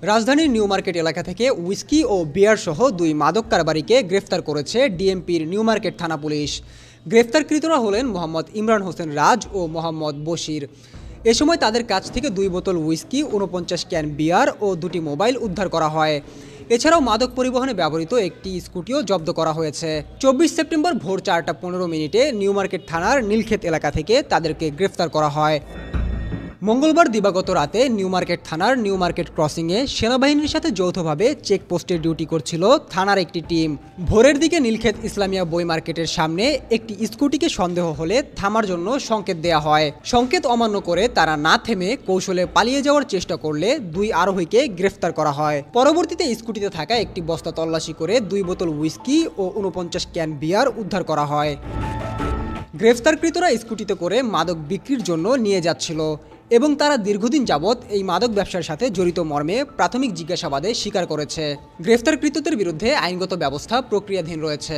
রাজধানীর new market এলাকা থেকে উইস্কি ও বিয়ার সহ দুই মাদক কারবারিকে গ্রেফতার করেছে ডিএমপির নিউ মার্কেট থানা পুলিশ। গ্রেফতারকৃতরা হলেন মোহাম্মদ ইমরান হোসেন রাজ ও মোহাম্মদ বশির। এ সময় তাদের কাছ থেকে ২ বোতল উইস্কি, ৪৯ ক্যান বিয়ার ও ২টি মোবাইল উদ্ধার করা হয়। এছাড়াও মাদক পরিবহনে ব্যবহৃত একটি স্কুটিও জব্দ করা হয়েছে। ২৪ সেপ্টেম্বর ভোর ৪টা ১৫ মিনিটে নিউ মার্কেট থানার নীলক্ষেত এলাকা থেকে তাদেরকে গ্রেফতার করা হয়। মঙ্গলবার দিবাগত রাতে নিউ মার্কেট থানার নিউ মার্কেট ক্রসিংয়ে সেনাবাহিনীর সাথে যৌথভাবে চেকপোস্টে ডিউটি করছিল থানার একটি টিম। ভোরের দিকে নীলক্ষেত ইসলামিয়া বই মার্কেটের সামনে একটি স্কুটিকে সন্দেহ হলে থামার জন্য সংকেত দেয়া হয়। সংকেত অমান্য করে তারা না থেমে কৌশলে পালিয়ে যাওয়ার চেষ্টা করলে দুই আরোহীকে গ্রেফতার করা হয়। পরবর্তীতে স্কুটিতে থাকা একটি বস্তা তল্লাশি করে ২ বোতল উইস্কি ও ৪৯ ক্যান বিয়ার উদ্ধার করা হয়। গ্রেফতারকৃতরা স্কুটিতে করে মাদক বিক্রির জন্য নিয়ে যাচ্ছিল এবং তারা দীর্ঘদিন যাবৎ এই মাদক ব্যবসার সাথে জড়িত মর্মে প্রাথমিক জিজ্ঞাসাবাদে স্বীকার করেছে। গ্রেফতারকৃতদের বিরুদ্ধে আইনগত ব্যবস্থা প্রক্রিয়াধীন রয়েছে।